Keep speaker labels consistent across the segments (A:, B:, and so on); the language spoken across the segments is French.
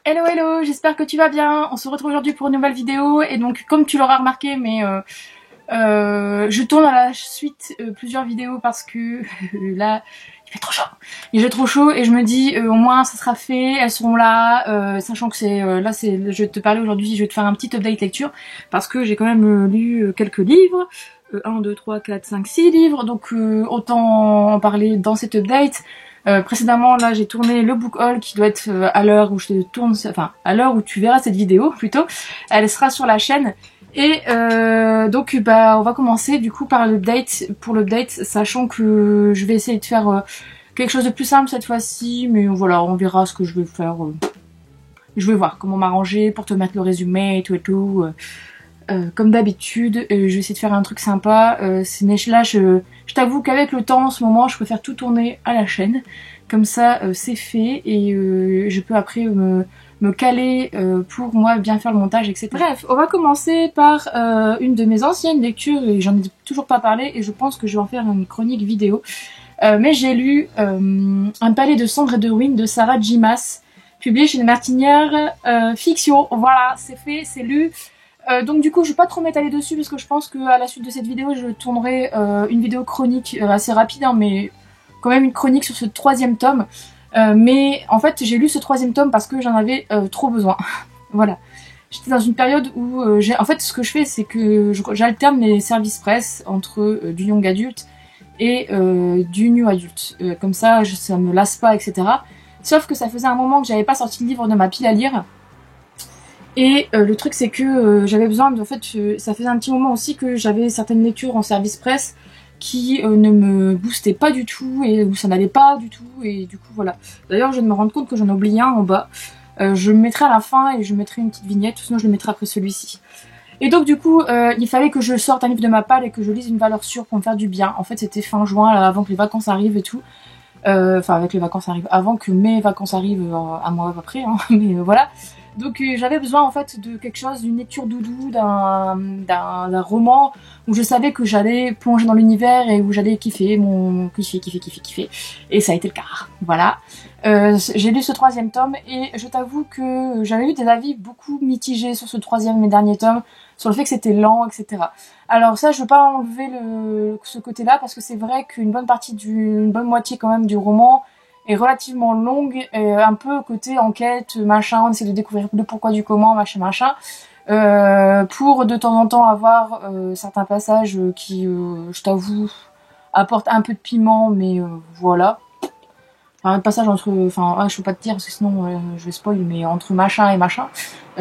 A: Hello hello, j'espère que tu vas bien. On se retrouve aujourd'hui pour une nouvelle vidéo et donc comme tu l'auras remarqué, je tourne à la suite plusieurs vidéos parce que là il fait trop chaud. Il fait trop chaud et je me dis au moins ça sera fait, elles seront là, sachant que je vais te parler aujourd'hui, je vais te faire un petit update lecture parce que j'ai quand même lu quelques livres. 1, 2, 3, 4, 5, 6 livres, donc autant en parler dans cet update. Précédemment, là, j'ai tourné le book haul qui doit être à l'heure où je tourne, enfin à l'heure où tu verras cette vidéo plutôt. Elle sera sur la chaîne. Et donc, on va commencer du coup par l'update. Pour l'update, sachant que je vais essayer de faire quelque chose de plus simple cette fois-ci, mais voilà, on verra ce que je vais faire. Je vais voir comment m'arranger pour te mettre le résumé et tout et tout. Comme d'habitude, je vais essayer de faire un truc sympa. Je t'avoue qu'avec le temps en ce moment, je préfère tout tourner à la chaîne. Comme ça, c'est fait et je peux après me caler pour moi bien faire le montage, etc. Bref, on va commencer par une de mes anciennes lectures et j'en ai toujours pas parlé et je pense que je vais en faire une chronique vidéo. Mais j'ai lu Un palais de cendres et de ruines de Sarah J. Maas, publié chez les Martinières Fiction. Voilà, c'est fait, c'est lu. Donc du coup je vais pas trop m'étaler dessus parce que je pense qu'à la suite de cette vidéo je tournerai une vidéo chronique assez rapide hein, mais quand même une chronique sur ce troisième tome. Mais en fait j'ai lu ce troisième tome parce que j'en avais trop besoin. Voilà. J'étais dans une période où en fait ce que je fais c'est que j'alterne mes services presse entre du young adulte et du new adulte. Comme ça me lasse pas, etc. Sauf que ça faisait un moment que j'avais pas sorti le livre de ma pile à lire. Et le truc c'est que j'avais besoin en fait, ça faisait un petit moment aussi que j'avais certaines lectures en service presse qui ne me boostaient pas du tout et où ça n'allait pas du tout et du coup voilà. D'ailleurs je viens de me rendre compte que j'en ai oublié un en bas. Je le mettrai à la fin et je mettrai une petite vignette, sinon je le mettrai après celui-ci. Et donc du coup il fallait que je sorte un livre de ma palle et que je lise une valeur sûre pour me faire du bien. En fait c'était fin juin là, avant que les vacances arrivent et tout. Enfin avec les vacances arrivent, avant que mes vacances arrivent un mois après hein, mais voilà. Donc j'avais besoin en fait de quelque chose, d'une lecture doudou, d'un roman où je savais que j'allais plonger dans l'univers et où j'allais kiffer, kiffer. Et ça a été le cas. Voilà. J'ai lu ce troisième tome et je t'avoue que j'avais eu des avis beaucoup mitigés sur ce troisième et dernier tome, sur le fait que c'était lent, etc. Alors ça, je veux pas enlever ce côté-là parce que c'est vrai qu'une bonne partie une bonne moitié quand même du roman est relativement longue, un peu côté enquête, machin, on essaie de découvrir le pourquoi du comment, machin, pour de temps en temps avoir certains passages qui, je t'avoue, apportent un peu de piment, mais voilà. Enfin, un passage entre, je peux pas te dire parce que sinon je vais spoil, mais entre machin et machin,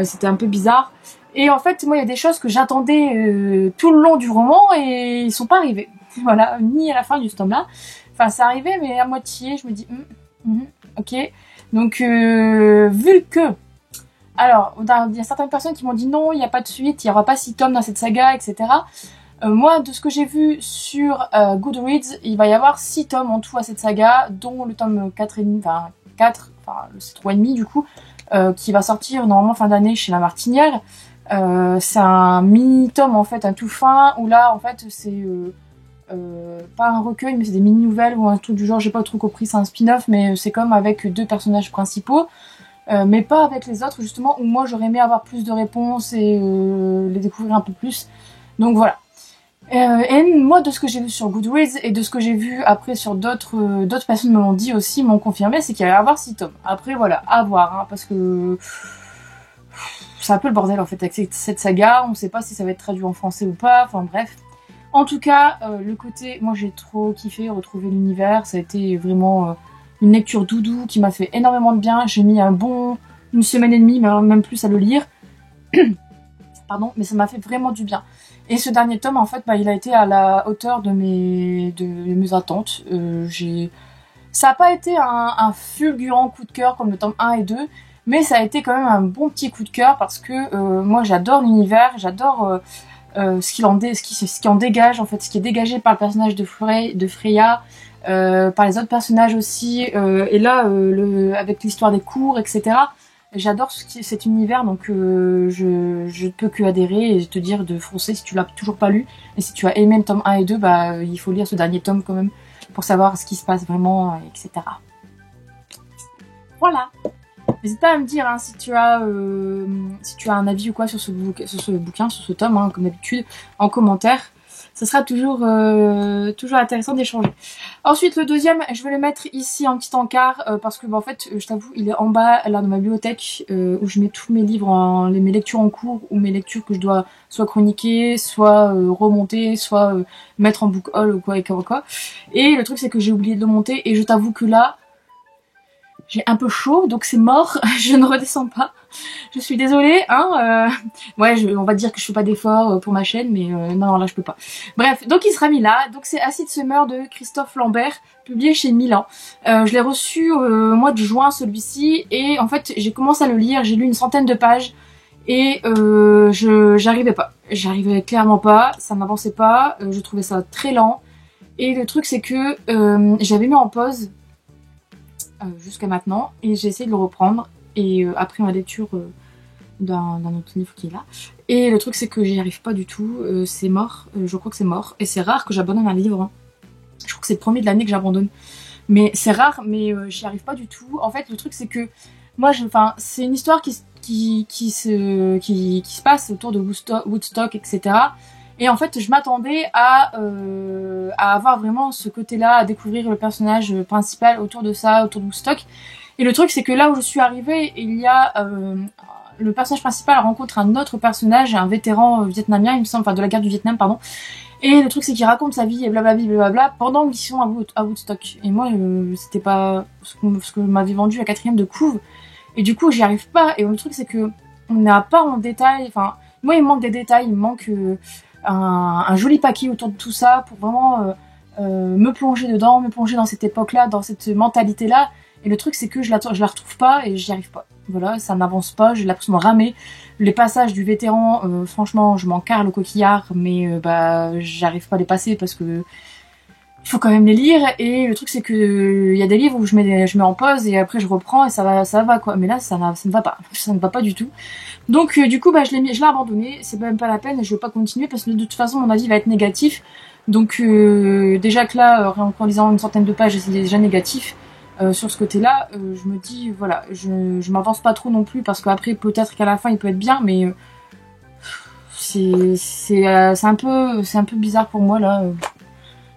A: c'était un peu bizarre. Et en fait, moi, il y a des choses que j'attendais tout le long du roman et ils sont pas arrivés. Voilà, ni à la fin du tome-là. Enfin, c'est arrivé, mais à moitié, je me dis, ok. Donc, vu que... Alors, il y a certaines personnes qui m'ont dit non, il n'y a pas de suite, il n'y aura pas 6 tomes dans cette saga, etc. Moi, de ce que j'ai vu sur Goodreads, il va y avoir 6 tomes en tout à cette saga, dont le tome 4 et demi, c'est 3,5 du coup, qui va sortir normalement fin d'année chez la Martinière. C'est un mini-tome en fait, un tout fin, où là en fait c'est... pas un recueil mais c'est des mini-nouvelles ou un truc du genre, j'ai pas trop compris, c'est un spin-off mais c'est comme avec 2 personnages principaux mais pas avec les autres justement où moi j'aurais aimé avoir plus de réponses et les découvrir un peu plus, donc voilà. Et moi de ce que j'ai vu sur Goodreads et de ce que j'ai vu après sur d'autres personnes me l'ont dit aussi, m'ont confirmé, c'est qu'il allait y avoir 6 tomes. Après voilà, à voir hein, parce que c'est un peu le bordel en fait avec cette saga, on sait pas si ça va être traduit en français ou pas, enfin bref. En tout cas, le côté, moi j'ai trop kiffé retrouver l'univers, ça a été vraiment une lecture doudou qui m'a fait énormément de bien, j'ai mis une semaine et demie, même plus à le lire, pardon, mais ça m'a fait vraiment du bien. Et ce dernier tome, en fait, il a été à la hauteur de mes attentes. Ça n'a pas été un fulgurant coup de cœur comme le tome 1 et 2, mais ça a été quand même un bon petit coup de cœur parce que moi j'adore l'univers, j'adore... ce qui en dégage, en fait, ce qui est dégagé par le personnage de Freya, par les autres personnages aussi, et là, avec l'histoire des cours, etc. J'adore cet univers, donc je peux que adhérer et te dire de foncer si tu l'as toujours pas lu. Et si tu as aimé le tome 1 et 2, bah il faut lire ce dernier tome quand même pour savoir ce qui se passe vraiment, etc. Voilà. N'hésite pas à me dire hein, si tu as un avis ou quoi sur ce bouquin, sur ce tome, hein, comme d'habitude, en commentaire. Ce sera toujours intéressant d'échanger. Ensuite, le deuxième, je vais le mettre ici en petit encart parce que, bah, en fait, je t'avoue, il est en bas, là, dans ma bibliothèque, où je mets tous mes livres, mes lectures en cours ou mes lectures que je dois soit chroniquer, soit remonter, soit mettre en book haul ou quoi. Et le truc, c'est que j'ai oublié de le monter et je t'avoue que là, j'ai un peu chaud, donc c'est mort, je ne redescends pas. Je suis désolée, hein. Ouais, on va dire que je fais pas d'efforts pour ma chaîne, mais non, là je peux pas. Bref, donc il sera mis là. Donc c'est Acide Summer de Christophe Lambert, publié chez Milan. Je l'ai reçu au mois de juin celui-ci, et en fait j'ai commencé à le lire, j'ai lu une centaine de pages, et j'arrivais pas. J'arrivais clairement pas, ça n'avançait pas, je trouvais ça très lent. Et le truc c'est que j'avais mis en pause jusqu'à maintenant, et j'ai essayé de le reprendre. Et après ma lecture d'un autre livre qui est là. Et le truc c'est que j'y arrive pas du tout, c'est mort, je crois que c'est mort. Et c'est rare que j'abandonne un livre. Hein. Je crois que c'est le premier de l'année que j'abandonne. Mais c'est rare, mais j'y arrive pas du tout. En fait le truc c'est que moi, c'est une histoire qui se passe autour de Woodstock, etc. Et en fait je m'attendais à avoir vraiment ce côté-là, à découvrir le personnage principal autour de ça, autour de Woodstock. Et le truc c'est que là où je suis arrivée, il y a le personnage principal rencontre un autre personnage, un vétéran vietnamien, il me semble, enfin de la guerre du Vietnam, pardon. Et le truc c'est qu'il raconte sa vie et blablabla pendant qu'ils sont à Woodstock. Et moi c'était pas ce que m'avait vendu la 4e de couve. Et du coup j'y arrive pas. Et le truc c'est que on n'a pas en détail, enfin moi il me manque des détails, il me manque un joli paquet autour de tout ça pour vraiment me plonger dedans, me plonger dans cette époque-là, dans cette mentalité-là. Et le truc c'est que je la retrouve pas et j'y arrive pas. Voilà, ça n'avance pas, j'ai l'impression de ramer. Les passages du vétéran, franchement, je m'en carre le coquillard, mais bah j'arrive pas à les passer parce que il faut quand même les lire. Et le truc c'est que il y a des livres où je mets en pause et après je reprends et ça va quoi. Mais là ça ne va pas, ça ne va pas du tout. Donc du coup bah je l'ai abandonné, c'est même pas la peine, je vais pas continuer parce que de toute façon mon avis va être négatif. Donc déjà que là, en lisant une centaine de pages, c'est déjà négatif. Sur ce côté-là, je me dis, voilà, je m'avance pas trop non plus, parce qu'après, peut-être qu'à la fin, il peut être bien, mais c'est un peu bizarre pour moi, là.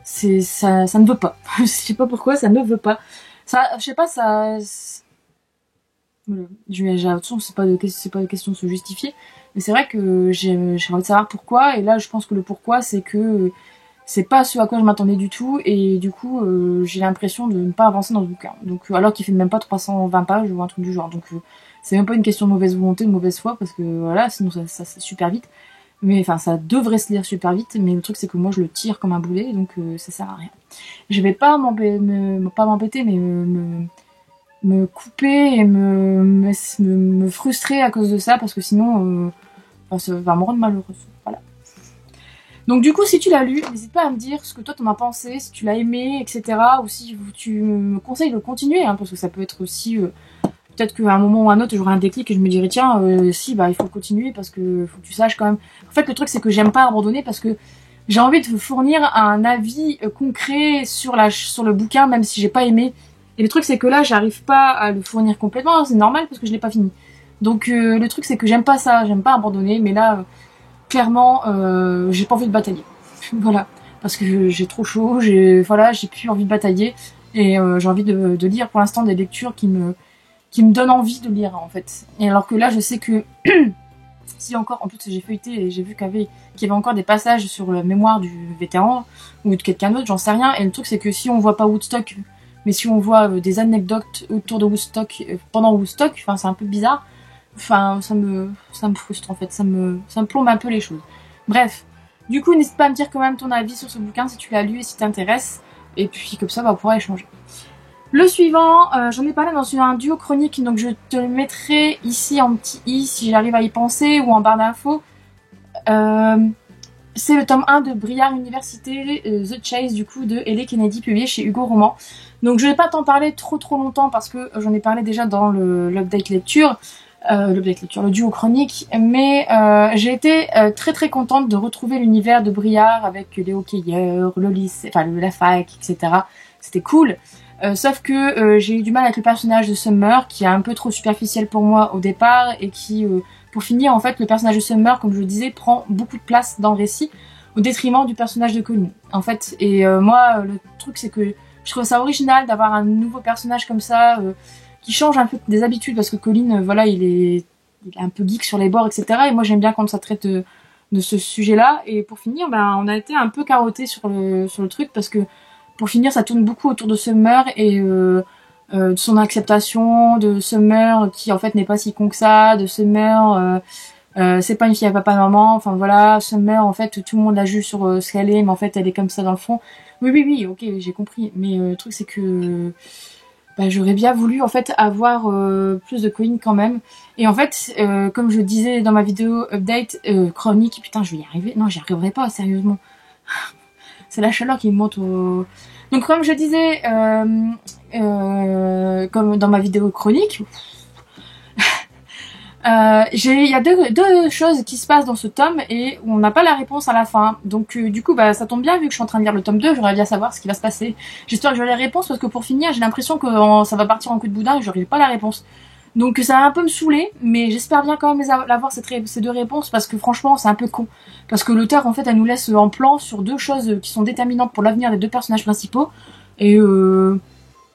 A: Ça ne veut pas. Je sais pas pourquoi, ça ne veut pas. Ça, je sais pas, ça... Voilà. Attention, c'est pas de question de se justifier, mais c'est vrai que j'ai envie de savoir pourquoi, et là, je pense que le pourquoi, c'est que... c'est pas ce à quoi je m'attendais du tout, et du coup j'ai l'impression de ne pas avancer dans le bouquin. Donc alors qu'il fait même pas 320 pages ou un truc du genre. Donc c'est même pas une question de mauvaise volonté, de mauvaise foi, parce que voilà, sinon ça c'est super vite. Mais enfin ça devrait se lire super vite, mais le truc c'est que moi je le tire comme un boulet, donc ça sert à rien. Je vais pas m'embêter, mais me couper et me frustrer à cause de ça, parce que sinon ça va me rendre malheureuse. Voilà. Donc du coup, si tu l'as lu, n'hésite pas à me dire ce que toi t'en as pensé, si tu l'as aimé, etc. Ou si tu me conseilles de continuer, hein, parce que ça peut être aussi... peut-être qu'à un moment ou à un autre, j'aurai un déclic et je me dirai, tiens, si, bah il faut continuer, parce que faut que tu saches quand même... En fait, le truc, c'est que j'aime pas abandonner, parce que j'ai envie de fournir un avis concret sur le bouquin, même si j'ai pas aimé. Et le truc, c'est que là, j'arrive pas à le fournir complètement, c'est normal, parce que je l'ai pas fini. Donc le truc, c'est que j'aime pas ça, j'aime pas abandonner, mais là... clairement, j'ai pas envie de batailler. Voilà, parce que j'ai trop chaud, j'ai plus envie de batailler, et j'ai envie de lire pour l'instant des lectures qui me donnent envie de lire en fait. Et alors que là, je sais que si encore, en plus j'ai feuilleté et j'ai vu qu'il y avait encore des passages sur la mémoire du vétéran ou de quelqu'un d'autre, j'en sais rien. Et le truc c'est que si on voit pas Woodstock, mais si on voit des anecdotes autour de Woodstock pendant Woodstock, enfin c'est un peu bizarre. Enfin, ça me frustre en fait, ça me plombe un peu les choses. Bref, du coup, n'hésite pas à me dire quand même ton avis sur ce bouquin si tu l'as lu et si t'intéresse. Et puis comme ça, bah, on pourra échanger. Le suivant, j'en ai parlé dans un duo chronique, donc je te le mettrai ici en petit i si j'arrive à y penser, ou en barre d'infos. c'est le tome 1 de Briard Université, The Chase du coup de Ellie Kennedy, publié chez Hugo Roman. Donc je vais pas t'en parler trop longtemps parce que j'en ai parlé déjà dans l'update lecture, le duo chronique, mais j'ai été très contente de retrouver l'univers de Briard avec les hockeyeurs, le lycée, enfin la fac, etc. C'était cool. Sauf que j'ai eu du mal avec le personnage de Summer qui est un peu trop superficiel pour moi au départ et qui, pour finir, en fait, le personnage de Summer, comme je le disais, prend beaucoup de place dans le récit au détriment du personnage de Colin, en fait. Et moi, le truc, c'est que je trouve ça original d'avoir un nouveau personnage comme ça qui change un peu des habitudes parce que Colin, voilà, il est un peu geek sur les bords, etc. Et moi, j'aime bien quand ça traite de ce sujet-là. Et pour finir, ben, on a été un peu carotté sur le truc parce que pour finir, ça tourne beaucoup autour de Summer et de son acceptation, de Summer qui en fait n'est pas si con que ça, de Summer c'est pas une fille à papa maman, enfin voilà, Summer en fait tout le monde la juge sur ce qu'elle est, mais en fait elle est comme ça dans le fond. Oui, ok, j'ai compris, mais le truc c'est que bah, j'aurais bien voulu en fait avoir plus de Colin quand même. Et en fait, comme je disais dans ma vidéo update chronique, putain je vais y arriver, non j'y arriverai pas sérieusement. C'est la chaleur qui me monte au... Donc comme je disais, comme dans ma vidéo chronique, il y a deux choses qui se passent dans ce tome et on n'a pas la réponse à la fin. Donc du coup, bah, ça tombe bien vu que je suis en train de lire le tome 2, j'aurais bien savoir ce qui va se passer. J'espère que j'aurai la réponse parce que pour finir, j'ai l'impression que ça va partir en coup de boudin et j'aurai pas la réponse. Donc ça va un peu me saouler, mais j'espère bien quand même avoir ces deux réponses parce que franchement c'est un peu con. Parce que l'auteur en fait elle nous laisse en plan sur deux choses qui sont déterminantes pour l'avenir des deux personnages principaux. Et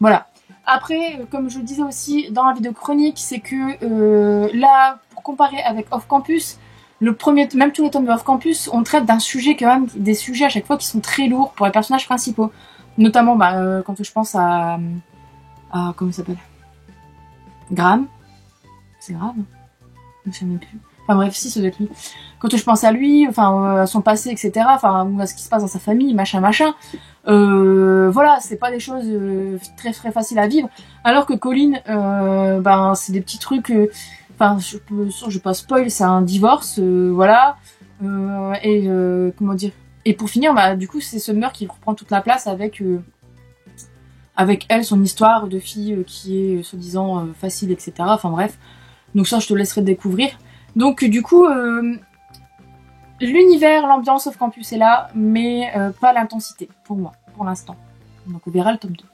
A: voilà. Après, comme je le disais aussi dans la vidéo chronique, c'est que là, pour comparer avec Off Campus, même tous les tomes de Off Campus, on traite d'un sujet quand même, des sujets à chaque fois qui sont très lourds pour les personnages principaux. Notamment quand je pense à comment il s'appelle ? Graham. C'est grave. Je me souviens plus. Enfin bref, si, ça doit être lui. Quand je pense à lui, enfin à son passé, etc. Enfin à ce qui se passe dans sa famille, machin. Voilà, c'est pas des choses très faciles à vivre. Alors que Colin, c'est des petits trucs. Enfin, je vais pas spoil, c'est un divorce, voilà. Comment dire. Et pour finir, du coup, c'est Summer qui reprend toute la place avec elle, son histoire de fille qui est soi-disant facile, etc. Enfin bref. Donc ça, je te laisserai découvrir. Donc du coup, l'univers, l'ambiance Off Campus est là, mais pas l'intensité, pour moi, pour l'instant. Donc on verra le tome 2.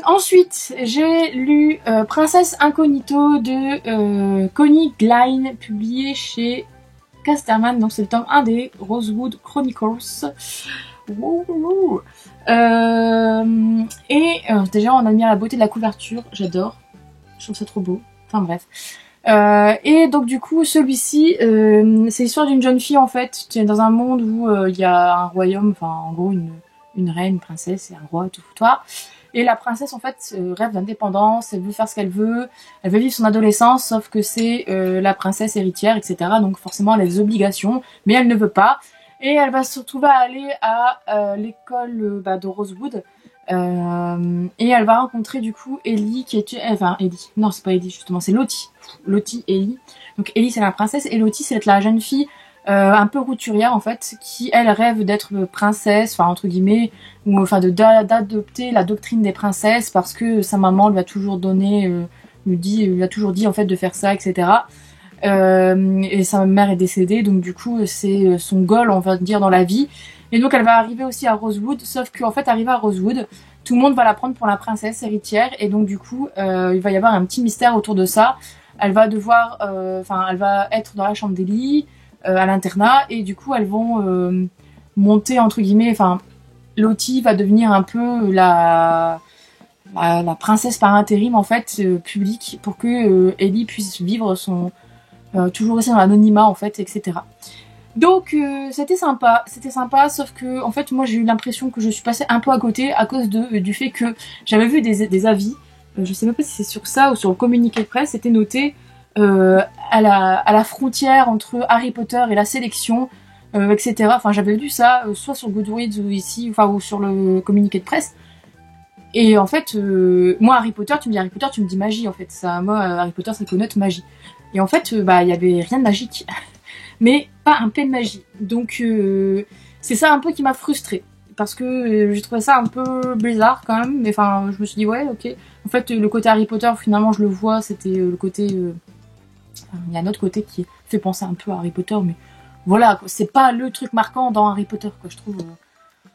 A: Ensuite, j'ai lu Princesse Incognito de Connie Glein, publié chez Casterman, donc c'est le tome 1 des Rosewood Chronicles. Déjà on admire la beauté de la couverture, j'adore, je trouve ça trop beau, enfin bref. Et donc du coup celui-ci, c'est l'histoire d'une jeune fille en fait, qui est dans un monde où il y a un royaume, enfin en gros une reine, une princesse et un roi, tout foutoir. Et la princesse en fait rêve d'indépendance, elle veut faire ce qu'elle veut vivre son adolescence, sauf que c'est la princesse héritière, etc. Donc forcément elle a des obligations, mais elle ne veut pas. Et elle va se retrouver à aller à l'école de Rosewood. Et elle va rencontrer du coup Ellie qui est... Enfin Ellie, non c'est pas Ellie justement, c'est Lottie. Lottie, Ellie. Donc Ellie c'est la princesse et Lottie c'est la jeune fille un peu routurière en fait, qui elle rêve d'être princesse, enfin entre guillemets, ou enfin d'adopter la doctrine des princesses parce que sa maman lui a toujours donné, lui a toujours dit en fait de faire ça, etc. Et sa mère est décédée, donc du coup c'est son goal on va dire dans la vie. Et donc elle va arriver aussi à Rosewood, sauf qu'en fait arrivée à Rosewood, tout le monde va la prendre pour la princesse héritière et donc du coup il va y avoir un petit mystère autour de ça. Elle va devoir, elle va être dans la chambre d'Ellie, à l'internat, et du coup elles vont monter entre guillemets, enfin Lottie va devenir un peu la princesse par intérim en fait publique pour que Ellie puisse vivre son toujours rester dans l'anonymat en fait, etc. Donc c'était sympa, sauf que en fait moi j'ai eu l'impression que je suis passée un peu à côté à cause du fait que j'avais vu des avis, je sais même pas si c'est sur ça ou sur le communiqué de presse, c'était noté à la frontière entre Harry Potter et la sélection, etc. Enfin j'avais lu ça soit sur Goodreads ou ici, enfin ou sur le communiqué de presse. Et en fait, moi Harry Potter, tu me dis Harry Potter, tu me dis magie en fait. Ça, moi Harry Potter, ça connote magie. Et en fait, bah il y avait rien de magique, mais pas un peu de magie. Donc c'est ça un peu qui m'a frustrée. Parce que j'ai trouvé ça un peu bizarre quand même. Mais enfin, je me suis dit ouais, ok. En fait, le côté Harry Potter, finalement, je le vois, c'était le côté... il y a un autre côté qui fait penser un peu à Harry Potter, mais voilà, c'est pas le truc marquant dans Harry Potter, quoi, je trouve.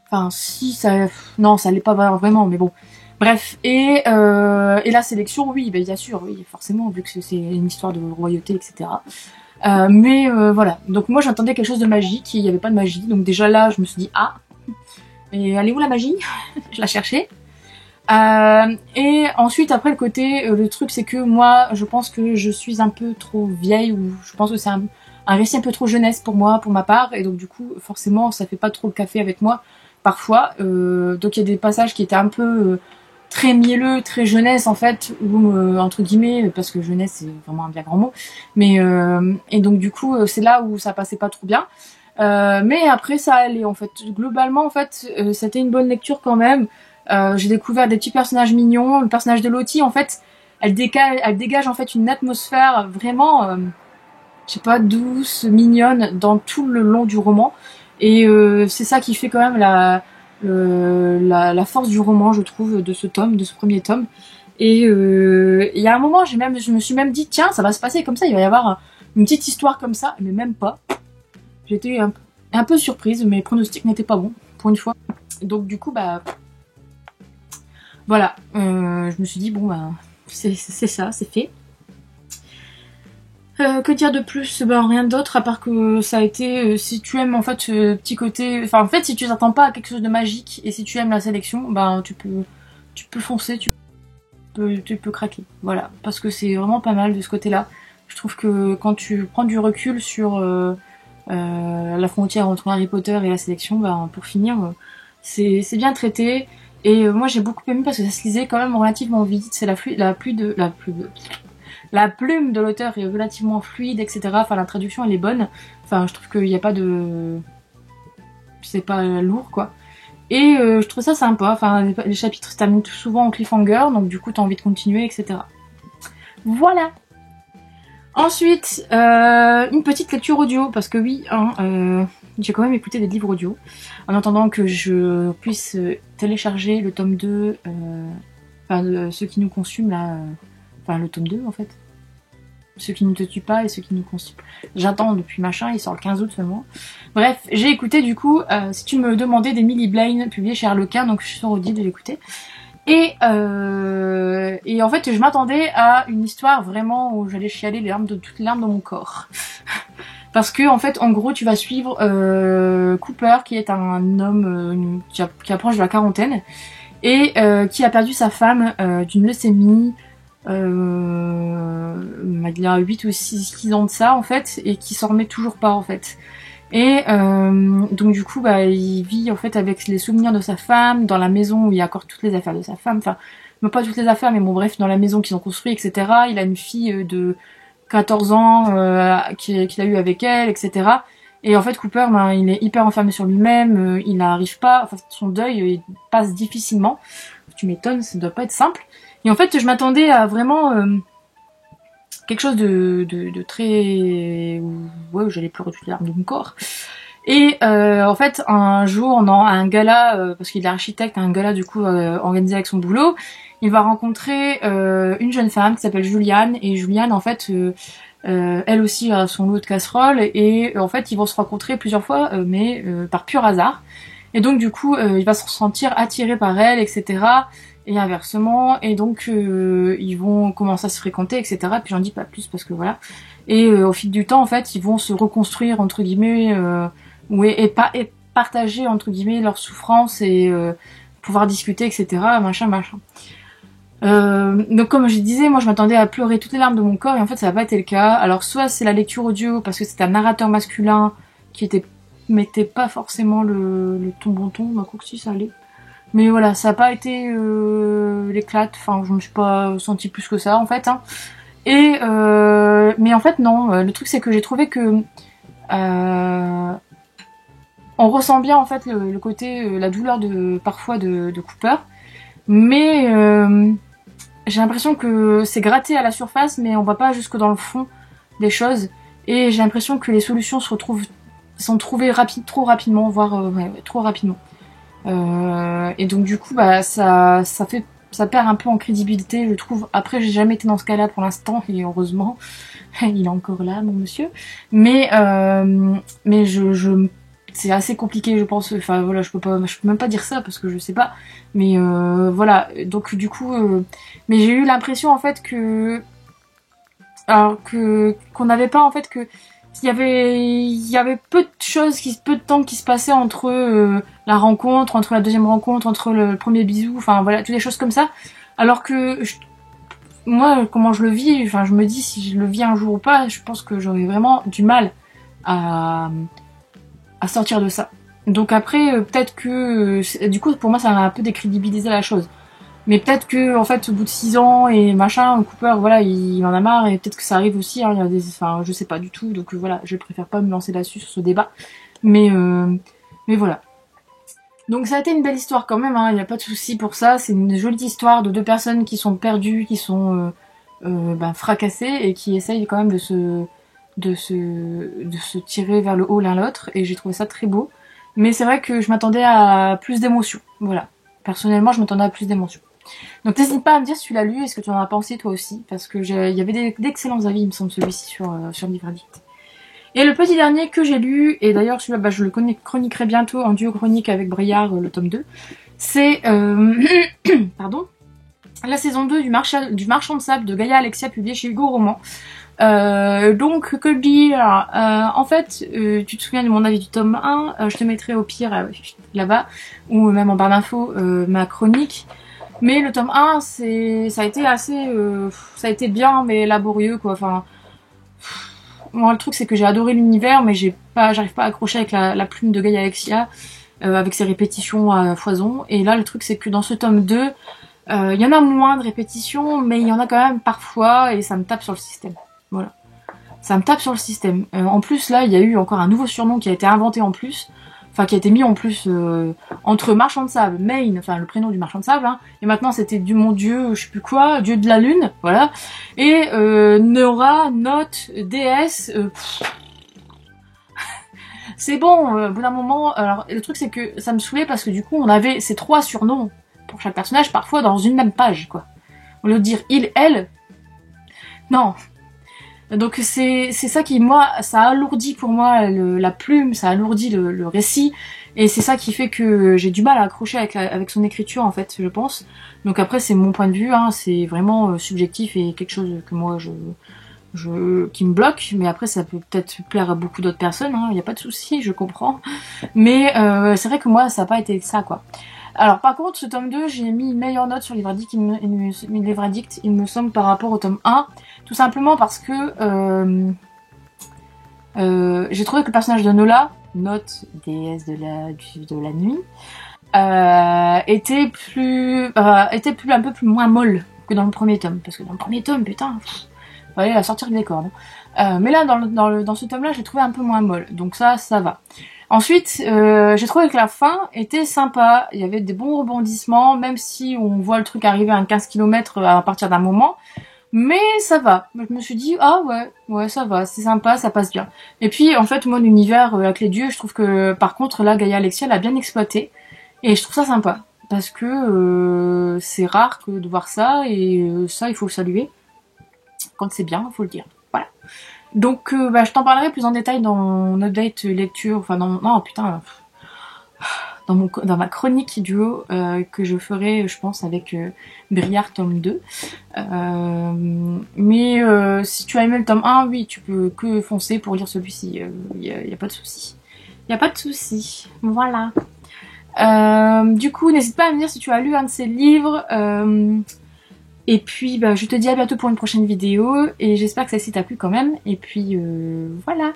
A: Enfin, si, ça... Non, ça l'est pas vraiment, mais bon. Bref, et la sélection, oui, bah, bien sûr, oui, forcément, vu que c'est une histoire de royauté, etc. Mais voilà, donc moi j'entendais quelque chose de magique, il n'y avait pas de magie, donc déjà là, je me suis dit, ah, et elle est où la magie? Je la cherchais. Et ensuite après le côté, le truc c'est que moi je pense que je suis un peu trop vieille, ou je pense que c'est un récit un peu trop jeunesse pour moi, pour ma part, et donc du coup forcément ça fait pas trop le café avec moi parfois, donc il y a des passages qui étaient un peu très mielleux, très jeunesse en fait, ou entre guillemets, parce que jeunesse c'est vraiment un bien grand mot, mais et donc du coup c'est là où ça passait pas trop bien. Mais après ça allait en fait, globalement en fait c'était une bonne lecture quand même. J'ai découvert des petits personnages mignons. Le personnage de Lottie, en fait, elle dégage en fait une atmosphère vraiment, je sais pas, douce, mignonne dans tout le long du roman. Et c'est ça qui fait quand même la force du roman, je trouve, de ce tome, de ce premier tome. Et il y a un moment, je me suis même dit, tiens, ça va se passer comme ça, il va y avoir une petite histoire comme ça, mais même pas. J'étais un peu surprise, mes pronostics n'étaient pas bons, pour une fois. Donc du coup, bah... Voilà, je me suis dit, bon, bah, c'est ça, c'est fait. Que dire de plus? Ben, rien d'autre, à part que ça a été, si tu aimes en fait ce petit côté... Enfin, en fait, si tu t'attends pas à quelque chose de magique, et si tu aimes la sélection, ben, tu peux foncer, tu peux craquer. Voilà, parce que c'est vraiment pas mal de ce côté-là. Je trouve que quand tu prends du recul sur la frontière entre Harry Potter et la sélection, ben, pour finir, c'est bien traité. Et moi j'ai beaucoup aimé parce que ça se lisait quand même relativement vite, c'est la plume de l'auteur est relativement fluide, etc. Enfin la traduction elle est bonne, enfin je trouve qu'il n'y a pas de... c'est pas lourd quoi. Et je trouve ça sympa, enfin les chapitres se terminent souvent en cliffhanger, donc du coup t'as envie de continuer, etc. Voilà. Ensuite, une petite lecture audio, parce que oui, hein, j'ai quand même écouté des livres audio, en attendant que je puisse télécharger le tome 2, enfin ceux qui nous consument là, enfin le tome 2 en fait, ceux qui ne te tuent pas et ceux qui nous consument. J'attends depuis machin, il sort le 15 août seulement. Bref, j'ai écouté du coup, si tu me demandais d'Emily Blaine, publié chez Harlequin, donc je suis sur Audi de l'écouter. Et en fait, je m'attendais à une histoire vraiment où j'allais chialer toutes les larmes de mon corps. Parce que, en fait, en gros, tu vas suivre Cooper, qui est un homme qui approche de la quarantaine, et qui a perdu sa femme d'une leucémie. Il a 8 ou 6 ans de ça, en fait, et qui s'en remet toujours pas, en fait. Et donc du coup bah il vit en fait avec les souvenirs de sa femme dans la maison où il y a encore toutes les affaires de sa femme, enfin pas toutes les affaires mais bon bref dans la maison qu'ils ont construit, etc. Il a une fille de 14 ans qu'il a eu avec elle, etc. Et en fait Cooper ben, il est hyper enfermé sur lui-même, il n'arrive pas, enfin son deuil il passe difficilement, tu m'étonnes, ça ne doit pas être simple. Et en fait je m'attendais à vraiment quelque chose de très... ouais, j'allais pleurer toutes les larmes de mon corps. Et en fait, un jour, à un gala, parce qu'il est architecte, un gala du coup organisé avec son boulot, il va rencontrer une jeune femme qui s'appelle Juliane. Et Juliane, en fait, elle aussi a son lot de casseroles. Et en fait, ils vont se rencontrer plusieurs fois, mais par pur hasard. Et donc du coup, il va se sentir attiré par elle, etc. Et inversement, et donc ils vont commencer à se fréquenter, etc. Puis j'en dis pas plus parce que voilà. Et au fil du temps, en fait, ils vont se reconstruire entre guillemets, et partager entre guillemets leurs souffrances et pouvoir discuter, etc. Machin. Donc comme je disais, moi je m'attendais à pleurer toutes les larmes de mon corps et en fait ça n'a pas été le cas. Alors soit c'est la lecture audio parce que c'est un narrateur masculin qui mettait pas forcément le ton bon ton, bah quoi que si ça allait. Mais voilà, ça n'a pas été l'éclate, enfin je me suis pas sentie plus que ça en fait. Hein. Et mais en fait non, le truc c'est que j'ai trouvé que on ressent bien en fait le côté, la douleur parfois de Cooper, mais j'ai l'impression que c'est gratté à la surface, mais on va pas jusque dans le fond des choses. Et j'ai l'impression que les solutions sont trouvées trop rapidement, voire ouais, trop rapidement. Et donc du coup, bah ça perd un peu en crédibilité, je trouve. Après, j'ai jamais été dans ce cas-là pour l'instant, et heureusement, il est encore là, mon monsieur. Mais c'est assez compliqué, je pense. Enfin voilà, je peux même pas dire ça parce que je sais pas. Mais voilà, donc du coup, mais j'ai eu l'impression en fait qu'on n'avait pas en fait que il y avait peu de temps qui se passait entre la rencontre, entre la deuxième rencontre, entre le premier bisou, enfin voilà, toutes les choses comme ça. Alors que moi, comment je le vis, enfin je me dis si je le vis un jour ou pas, je pense que j'aurais vraiment du mal à sortir de ça. Donc après, peut-être que du coup pour moi ça m'a un peu décrédibilisé la chose. Mais peut-être que en fait au bout de 6 ans et machin, Cooper voilà il en a marre et peut-être que ça arrive aussi. Hein, il y a enfin je sais pas du tout, donc voilà, je préfère pas me lancer là-dessus sur ce débat. Mais voilà. Donc ça a été une belle histoire quand même. Il n'y a pas de souci pour ça. C'est une jolie histoire de deux personnes qui sont perdues, qui sont fracassées et qui essayent quand même de se tirer vers le haut l'un l'autre. Et j'ai trouvé ça très beau. Mais c'est vrai que je m'attendais à plus d'émotions. Voilà. Personnellement, je m'attendais à plus d'émotions. Donc n'hésite pas à me dire si tu l'as lu et ce que tu en as pensé toi aussi, parce que il y avait d'excellents avis, il me semble, celui-ci sur Livre Addict. Et le petit dernier que j'ai lu, et d'ailleurs celui-là bah, je le chroniquerai bientôt en duo chronique avec Briard, le tome 2, c'est pardon, la saison 2 du Marchand de Sable de Gaïa Alexia, publié chez Hugo Roman. Donc que dire, en fait tu te souviens de mon avis du tome 1, je te mettrai au pire là-bas ou même en barre d'infos ma chronique, mais le tome 1 ça a été assez ça a été bien mais laborieux quoi. Enfin moi le truc c'est que j'ai adoré l'univers mais j'arrive pas à accrocher avec la plume de Gaïa Alexia avec ses répétitions à foison, et là le truc c'est que dans ce tome 2 il y en a moins de répétitions mais il y en a quand même parfois et ça me tape sur le système. Voilà. Ça me tape sur le système. En plus, là, il y a eu encore un nouveau surnom qui a été inventé en plus. Enfin, qui a été mis en plus entre Marchand de Sable, Maine, enfin le prénom du Marchand de Sable, hein, et maintenant c'était du mon dieu, je sais plus quoi, dieu de la lune, voilà. Et Nora, Note, déesse, c'est bon, au bout d'un moment, alors le truc c'est que ça me saoulait parce que du coup on avait ces 3 surnoms pour chaque personnage, parfois dans une même page, quoi. Au lieu de dire il, elle, non. Donc c'est ça qui, moi, ça alourdit pour moi la plume, ça alourdit le récit, et c'est ça qui fait que j'ai du mal à accrocher avec son écriture en fait, je pense. Donc après c'est mon point de vue, hein, c'est vraiment subjectif et quelque chose que moi qui me bloque, mais après ça peut peut-être plaire à beaucoup d'autres personnes, il n'y a pas de souci, je comprends. Mais c'est vrai que moi ça n'a pas été ça quoi. Alors par contre ce tome 2 j'ai mis une meilleure note sur Livre Addict, il me semble, par rapport au tome 1, tout simplement parce que j'ai trouvé que le personnage de Nola, Note, déesse de la nuit, était un peu plus moins molle que dans le premier tome, parce que dans le premier tome, putain, fallait la sortir des cordes. Mais là dans ce tome là j'ai trouvé un peu moins molle, donc ça va. Ensuite, j'ai trouvé que la fin était sympa, il y avait des bons rebondissements, même si on voit le truc arriver à 15 km à partir d'un moment, mais ça va. Je me suis dit, ah ouais, ça va, c'est sympa, ça passe bien. Et puis, en fait, moi, l'univers avec les dieux, je trouve que, par contre, là, Gaïa Alexia l'a bien exploité, et je trouve ça sympa, parce que c'est rare de voir ça, et ça, il faut le saluer. Quand c'est bien, il faut le dire. Voilà. Donc, je t'en parlerai plus en détail dans mon update lecture, enfin, dans ma chronique duo que je ferai, je pense, avec Briard tome 2. Mais si tu as aimé le tome 1, oui, tu peux que foncer pour lire celui-ci. Y a pas de souci. Y a pas de souci. Voilà. Du coup, n'hésite pas à me dire si tu as lu un de ces livres. Et puis, je te dis à bientôt pour une prochaine vidéo. Et j'espère que celle-ci t'a plu quand même. Et puis, voilà.